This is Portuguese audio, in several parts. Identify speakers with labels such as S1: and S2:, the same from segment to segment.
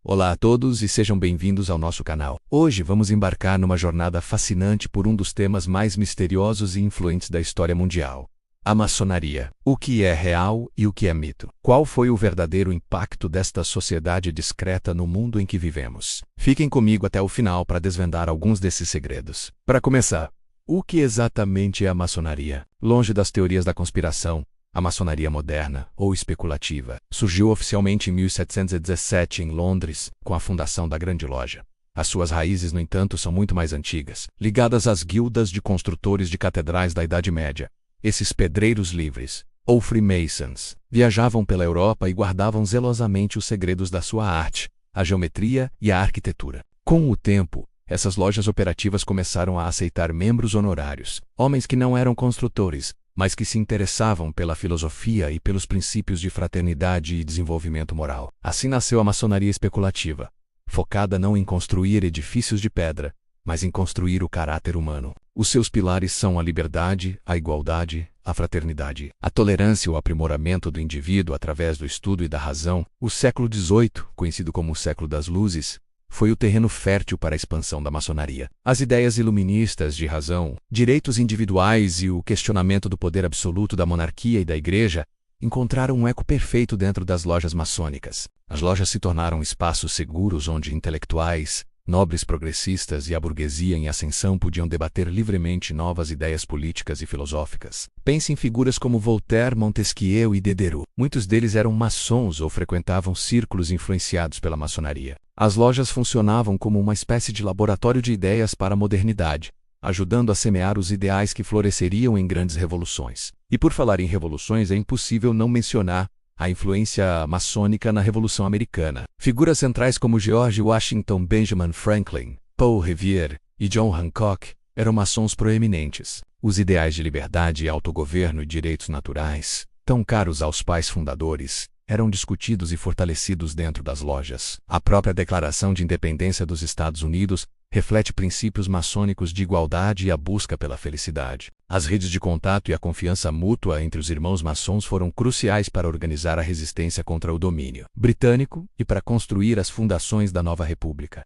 S1: Olá a todos e sejam bem-vindos ao nosso canal. Hoje vamos embarcar numa jornada fascinante por um dos temas mais misteriosos e influentes da história mundial: a maçonaria. O que é real e o que é mito? Qual foi o verdadeiro impacto desta sociedade discreta no mundo em que vivemos? Fiquem comigo até o final para desvendar alguns desses segredos. Para começar, o que exatamente é a maçonaria? Longe das teorias da conspiração, a maçonaria moderna, ou especulativa, surgiu oficialmente em 1717 em Londres, com a fundação da Grande Loja. As suas raízes, no entanto, são muito mais antigas, ligadas às guildas de construtores de catedrais da Idade Média. Esses pedreiros livres, ou Freemasons, viajavam pela Europa e guardavam zelosamente os segredos da sua arte, a geometria e a arquitetura. Com o tempo, essas lojas operativas começaram a aceitar membros honorários, homens que não eram construtores, mas que se interessavam pela filosofia e pelos princípios de fraternidade e desenvolvimento moral. Assim nasceu a maçonaria especulativa, focada não em construir edifícios de pedra, mas em construir o caráter humano. Os seus pilares são a liberdade, a igualdade, a fraternidade, a tolerância e o aprimoramento do indivíduo através do estudo e da razão. O século XVIII, conhecido como o século das luzes, foi o terreno fértil para a expansão da maçonaria. As ideias iluministas de razão, direitos individuais e o questionamento do poder absoluto da monarquia e da igreja encontraram um eco perfeito dentro das lojas maçônicas. As lojas se tornaram espaços seguros onde intelectuais, nobres progressistas e a burguesia em ascensão podiam debater livremente novas ideias políticas e filosóficas. Pense em figuras como Voltaire, Montesquieu e Diderot. Muitos deles eram maçons ou frequentavam círculos influenciados pela maçonaria. As lojas funcionavam como uma espécie de laboratório de ideias para a modernidade, ajudando a semear os ideais que floresceriam em grandes revoluções. E por falar em revoluções, é impossível não mencionar a influência maçônica na Revolução Americana. Figuras centrais como George Washington, Benjamin Franklin, Paul Revere e John Hancock eram maçons proeminentes. Os ideais de liberdade, autogoverno e direitos naturais, tão caros aos pais fundadores, eram discutidos e fortalecidos dentro das lojas. A própria Declaração de Independência dos Estados Unidos reflete princípios maçônicos de igualdade e a busca pela felicidade. As redes de contato e a confiança mútua entre os irmãos maçons foram cruciais para organizar a resistência contra o domínio britânico e para construir as fundações da nova república.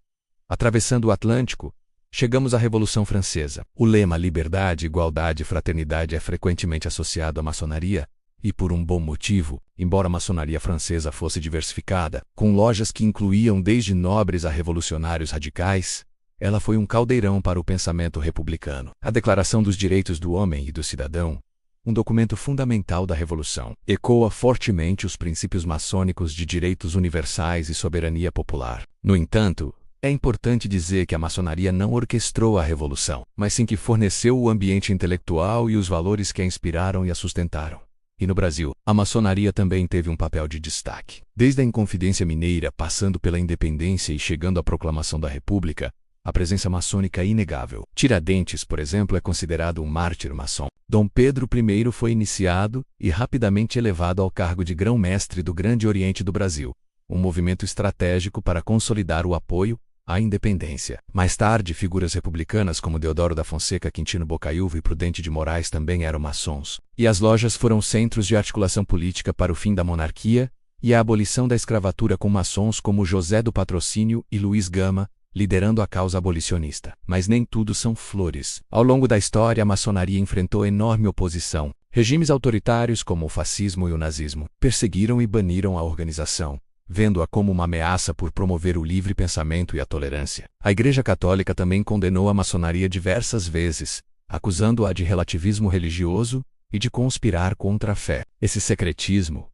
S1: Atravessando o Atlântico, chegamos à Revolução Francesa. O lema liberdade, igualdade e fraternidade é frequentemente associado à maçonaria, e por um bom motivo, embora a maçonaria francesa fosse diversificada, com lojas que incluíam desde nobres a revolucionários radicais, ela foi um caldeirão para o pensamento republicano. A Declaração dos Direitos do Homem e do Cidadão, um documento fundamental da Revolução, ecoa fortemente os princípios maçônicos de direitos universais e soberania popular. No entanto, é importante dizer que a maçonaria não orquestrou a Revolução, mas sim que forneceu o ambiente intelectual e os valores que a inspiraram e a sustentaram. E no Brasil, a maçonaria também teve um papel de destaque. Desde a Inconfidência Mineira, passando pela independência e chegando à proclamação da República, a presença maçônica é inegável. Tiradentes, por exemplo, é considerado um mártir maçom. Dom Pedro I foi iniciado e rapidamente elevado ao cargo de grão-mestre do Grande Oriente do Brasil, um movimento estratégico para consolidar o apoio à independência. Mais tarde, figuras republicanas como Deodoro da Fonseca, Quintino Bocaiúva e Prudente de Moraes também eram maçons. E as lojas foram centros de articulação política para o fim da monarquia e a abolição da escravatura, com maçons como José do Patrocínio e Luiz Gama liderando a causa abolicionista. Mas nem tudo são flores. Ao longo da história, a maçonaria enfrentou enorme oposição. Regimes autoritários como o fascismo e o nazismo perseguiram e baniram a organização, vendo-a como uma ameaça por promover o livre pensamento e a tolerância. A Igreja Católica também condenou a maçonaria diversas vezes, acusando-a de relativismo religioso e de conspirar contra a fé. Esse secretismo,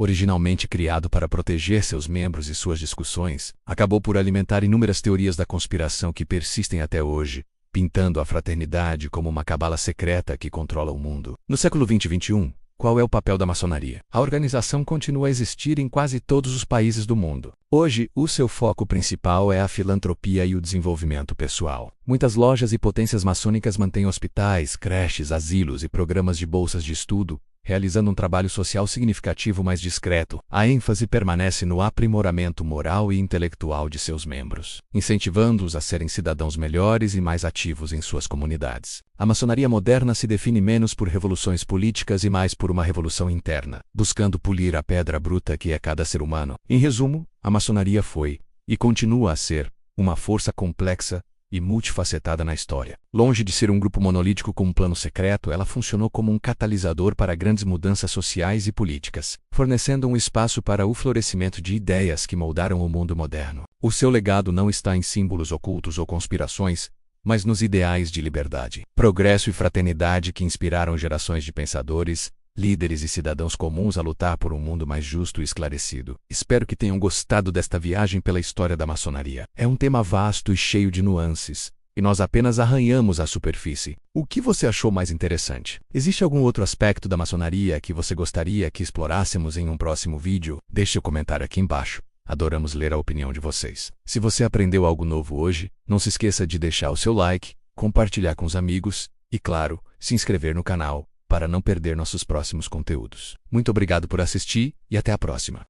S1: originalmente criado para proteger seus membros e suas discussões, acabou por alimentar inúmeras teorias da conspiração que persistem até hoje, pintando a fraternidade como uma cabala secreta que controla o mundo. No século XX e XXI, qual é o papel da maçonaria? A organização continua a existir em quase todos os países do mundo. Hoje, o seu foco principal é a filantropia e o desenvolvimento pessoal. Muitas lojas e potências maçônicas mantêm hospitais, creches, asilos e programas de bolsas de estudo, realizando um trabalho social significativo mais discreto. A ênfase permanece no aprimoramento moral e intelectual de seus membros, incentivando-os a serem cidadãos melhores e mais ativos em suas comunidades. A maçonaria moderna se define menos por revoluções políticas e mais por uma revolução interna, buscando polir a pedra bruta que é cada ser humano. Em resumo, a maçonaria foi, e continua a ser uma força complexa e multifacetada na história. Longe de ser um grupo monolítico com um plano secreto, ela funcionou como um catalisador para grandes mudanças sociais e políticas, fornecendo um espaço para o florescimento de ideias que moldaram o mundo moderno. O seu legado não está em símbolos ocultos ou conspirações, mas nos ideais de liberdade, progresso e fraternidade que inspiraram gerações de pensadores, líderes e cidadãos comuns a lutar por um mundo mais justo e esclarecido. Espero que tenham gostado desta viagem pela história da maçonaria. É um tema vasto e cheio de nuances, e nós apenas arranhamos a superfície. O que você achou mais interessante? Existe algum outro aspecto da maçonaria que você gostaria que explorássemos em um próximo vídeo? Deixe seu comentário aqui embaixo. Adoramos ler a opinião de vocês. Se você aprendeu algo novo hoje, não se esqueça de deixar o seu like, compartilhar com os amigos e, claro, se inscrever no canal para não perder nossos próximos conteúdos. Muito obrigado por assistir e até a próxima.